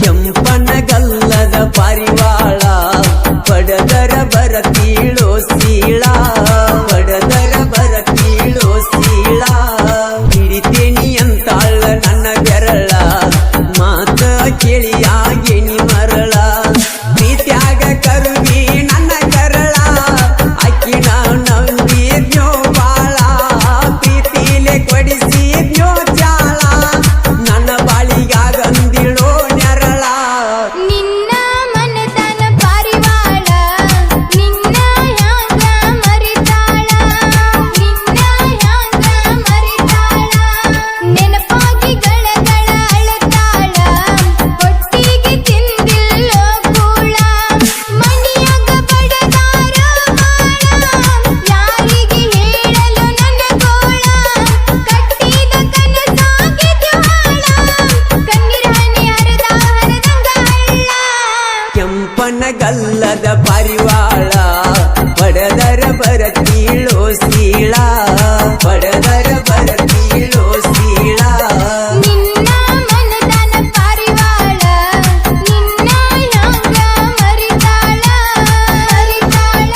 ಕೆಂಪನಗಲ್ಲದ ಪಾರಿವಾಳ ಪಡದರ ಬರತೀಳೋ ಸೀಳ ಪಡದರ ಬರತೀಳೋ ಸೀಳ ಹಿಡಿತೇನಿ ಅಂತಾಳ ನನ್ನ ಬೆರಳ ಮಾತ ಕೇಳಿಯಾಗೇನಿ ಮರಳ ಪ್ರೀತ್ಯಾಗ ಕರುವಿ ನನ್ನ ಕರಳ ಅಕ್ಕಿನ ನಂಬಿದ್ನೋ ಬಾಳ ಪ್ರೀತಿಲೆ ಕೊಡಿಸಿದ್ನೋ ಚಾಳ ನನ್ನ ಬಾಳಿಗಾಗಂದಿಳೋ ನೆರಳ ನಿನ್ನ ಮನತನ ಪಾರಿವಾಳ ನಿನ್ನ ಹ್ಯಾಂಗ ಮರಿತಾಳ ನಿನ್ನ ಹ್ಯಾಂಗ ಮರಿತಾಳ ನೆನಪಾಗಿ ಗಳಗಳ ಅಳತಾಳ ಹೊಟ್ಟಿಗೆ ತಿಂದಿಲ್ಲೋ ಕೂಳ ಮಣಿಯಾಗ ಬಡದಾರ ಬಾಳ ಯಾರಿಗೆ ಹೇಳಲು ನನ್ನ ಗೋಳ ಕಟ್ಟಿದ ಕನಸಾಗಿದ್ದ ಹಾಳ ಕಣ್ಣೀರ ಹನಿ ಹರಿದ ಹರದಂಗ ಹಳ್ಳ ಕೆಂಪನಗಲ್ಲದ ಪಾರಿವಾಳ ಪಡದರ ಬರತೀಳೋ ಸೀಳ ಪಡದರ ಬರತೀಳೋ ಸೀಳ ನಿನ್ನ ಮನದನ ಪಾರಿವಾಳ ನಿನ್ನ ಹ್ಯಾಂಗ ಮರಿತಾಳ ಮರಿತಾಳ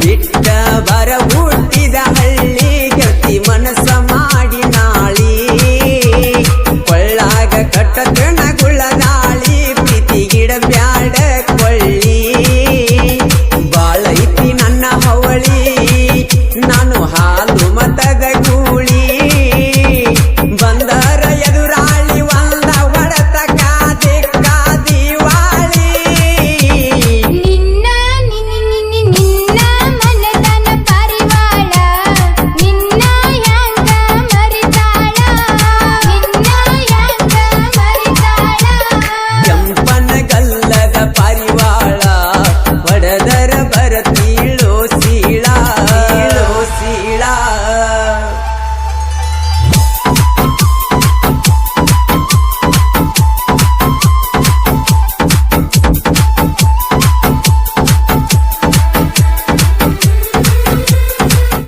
ಬಿಟ್ಟ ಬರ ಹುಟ್ಟಿದ ಹಳ್ಳಿ ಗೆಳತಿ ಮನಸ್ಸ ಮಾಡಿ ನಾಳಿ ಕೊಳ್ಳಾಗ ಕಟ್ಟತನ ಗುಳ್ಳದಾಳಿ ಪ್ರೀತಿ ಗಿಡ ಬ್ಯಾಡ ಕೊಳ್ಳಿ ಬಾಳೈತಿ ನನ್ನ ಹವಳಿ ನಾನು ಹಾಲು ಮತದ ಕೂಳಿ ಬಂದರ ಎದುರಾಳಿ ಒಂದ ಹೊಡೆತ ಕಾದಿ ಕಾದಿವಾಳಿ ನಿನ್ನ ನಿನ್ನ ಮನದನ ಪಾರಿವಾಳ ನಿನ್ನ ಹ್ಯಾಂಗ ಮರಿತಾಳ ನಿನ್ನ ಹ್ಯಾಂಗ ಮರಿತಾಳ ಕೆಂಪನಗಲ್ಲದ ಪಾರಿವಾಳ ಹೊಡೆದರ ಬರತೀಳೋ ಸೀಳ ಸೀಳ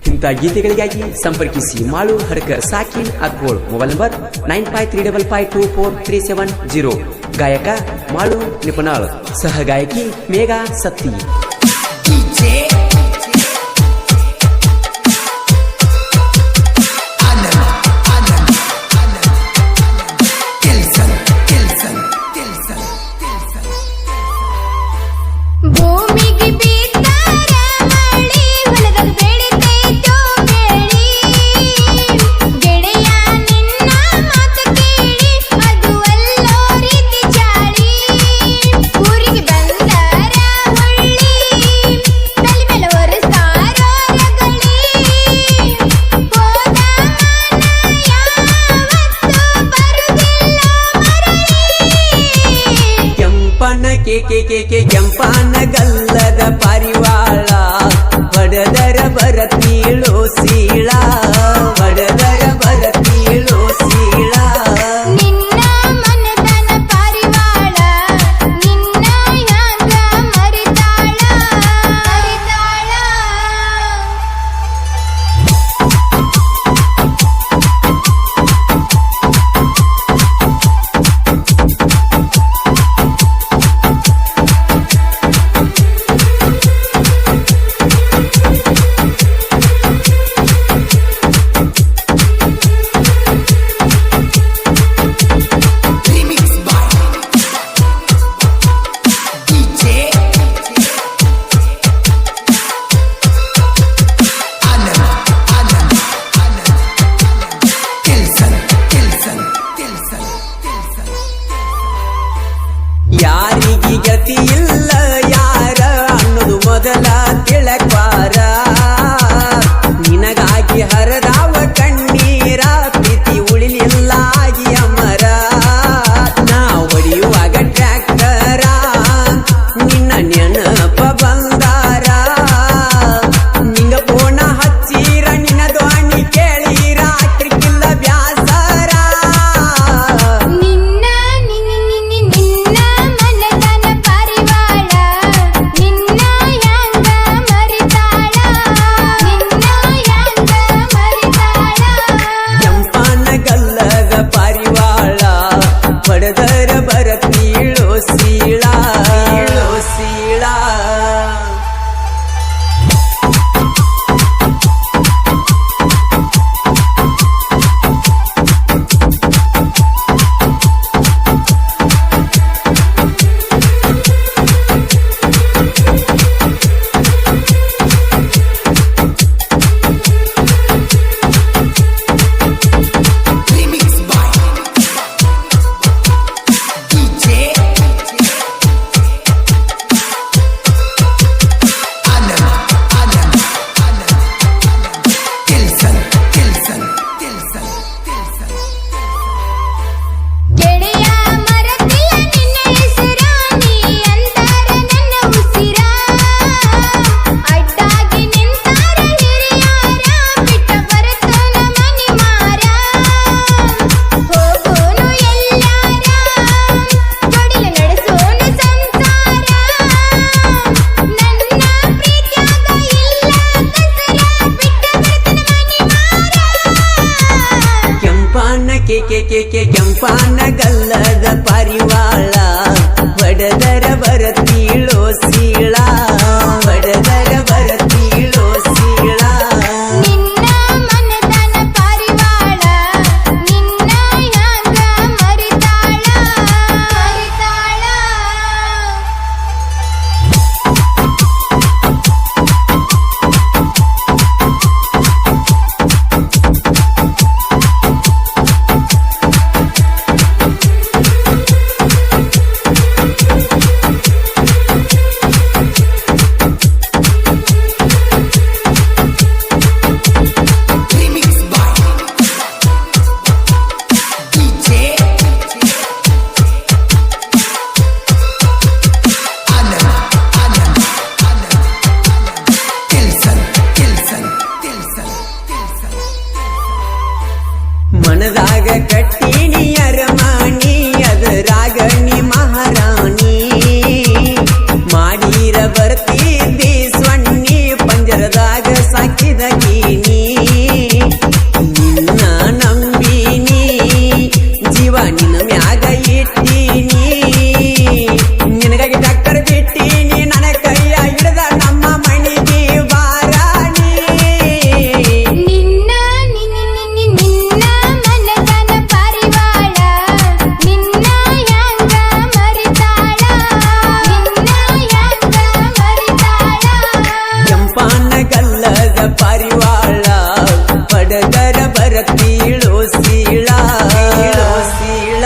ಇಂಥ ಗೀತೆಗಳಿಗಾಗಿ ಸಂಪರ್ಕಿಸಿ ಮಾಳು ಹಡ್ಕರ್ ಸಾಕಿನ್ ಅಕ್ಕೋಳ್ ಮೊಬೈಲ್ ನಂಬರ್ 9535524370 ಗಾಯಕ ಮಾಳು ನಿಪುಣಾಳ್ ಸಹ ಗಾಯಕಿ ಮೇಘಾ ಸತ್ತಿ ಭೂಮಿಗೆ ಬಿದ್ದಾರ ಮಳಿ ಹೊಲದಾಗ ಬೆಳಿತೈತೋ ಬೆಳಿ ಗೆಳೆಯ ನಿನ್ನ ಮಾತು ಕೇಳಿ ಅದು ಅಲ್ಲೋ ರೀತಿ ಚಾಳಿ ಊರಿಗೆ ಬಂದಾರ ಹೊಳ್ಳಿ ತಲೆ ಮೇಲೆ ಒರೆಸ್ತಾರೋ ರಗಳಿ ಹೋದ ಮನ ಯಾವತ್ತೂ ಬರುದಿಲ್ಲ ಮರಳಿ ಕೆಂಪನ ಕೆಂಪನಗಲ್ಲದ ಪಾರಿವಾಳ ಹೊಡೆದರ ಬರತೀಳೋ ಸೀಳ ಹೊಡೆದರ ಬರತೀಳೋ ಸೀಳ ನಿನ್ನ ಮನದನ ಪಾರಿವಾಳ ನಿನ್ನ ಹ್ಯಾಂಗ ಮರಿತಾಳ ಮರಿತಾಳ ಯಾರಿಗೆ ಗತಿ ಇಲ್ಲ ಯಾರ ಅನ್ನೋದು ಮೊದಲ ತಿಳಕ್ವಾರ ನಿನಗಾಗಿ ಹರದಾವ ಕಣ್ಣೀರ ಪ್ರೀತಿ ಉಳಿಲಿಲ್ಲ ಆಗಿ ಅಮರ ಪರಿವಾಳ ಬಡದರ ಬರತೀಳೋ ಸೀಳ ಬಡದರ ಬರತೀಳೋ ಸೀಳ ನಿನ್ನ ಮನದನ ಪರಿವಾಳ ನಿನ್ನ ಹ್ಯಾಂಗ ಮರಿತಾಳ ಮರಿತಾಳ ಮನದಾಗ ಕಟ್ಟಿನಿ ಅರಮಾಣಿ ಅದರಾಗ ನೀ ಮಹಾರಾಣಿ ಮಾಡೀರ ಬರ್ತಿದ್ದಿ ಸ್ವಣ್ಣಿ ಪಂಜರದಾಗ ಸಾಕಿದ ಗೀನಿ ನಿನ್ನ ನಂಬಿನಿ ಜೀವ ನಿನ್ನ ಮ್ಯಾಗ ಇಟ್ಟೀನಿ ನಿನಗಾಗಿ ಡಾಕ್ಟರ್ ಬಿಟ್ಟೀನಿ ನನ್ನ ಕೈಯ ಹಿಡ್ದ ನಮ್ಮ ಮಣಿಗೆ ಬಾರಾಣಿ ನಿನ್ನ ನಿನ್ನ ಮನದನ ಪರಿವಾಳ ನಿನ್ನ ಹ್ಯಾಂಗ ಮರಿತಾಳ ನಿನ್ನ ಹ್ಯಾಂಗ ಮರಿತಾಳ ಕೆಂಪನ ಗಲ್ಲದ ಪರಿವಾಳ ಪಡದರ ಬರತೀಳೋ ಸೀಳ ಸೀಳ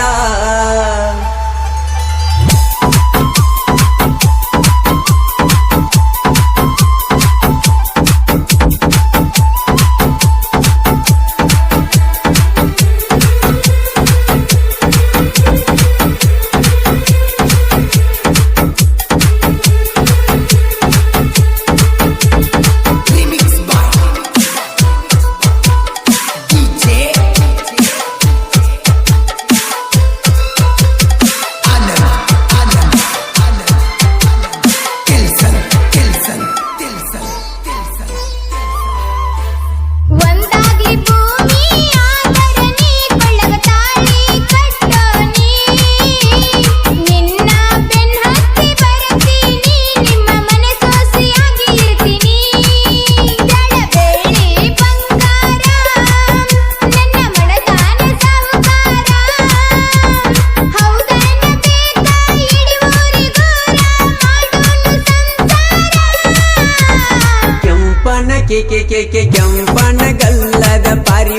ಒಂದಾಗಿ ಭೂಮಿ ಆದರ ನೀ ಕೊಳ್ಳಗ ತಾಳಿ ಕಟ್ಟೋನಿ ನಿನ್ನ ಬೆನ್ನ ಹತ್ತಿ ಬರತೀನಿ ನಿಮ್ಮ ಮನೆ ಸೊಸೆಯಾಗಿ ಇರ್ತೀನಿ ಬೆಳ್ಳಿ ಬಂಗಾರ ನನ್ನ ಮಡತಾನ ಸಾಹುಕಾರ ಹೌದನ ಬೇಕಾ ಇಡಿ ಊರಿಗೂರ ಮಾಡೋನು ಸಂಸಾರ ಕೆಂಪನ ಕೆಂಪನ ಗಲ್ಲದ ಪಾರಿ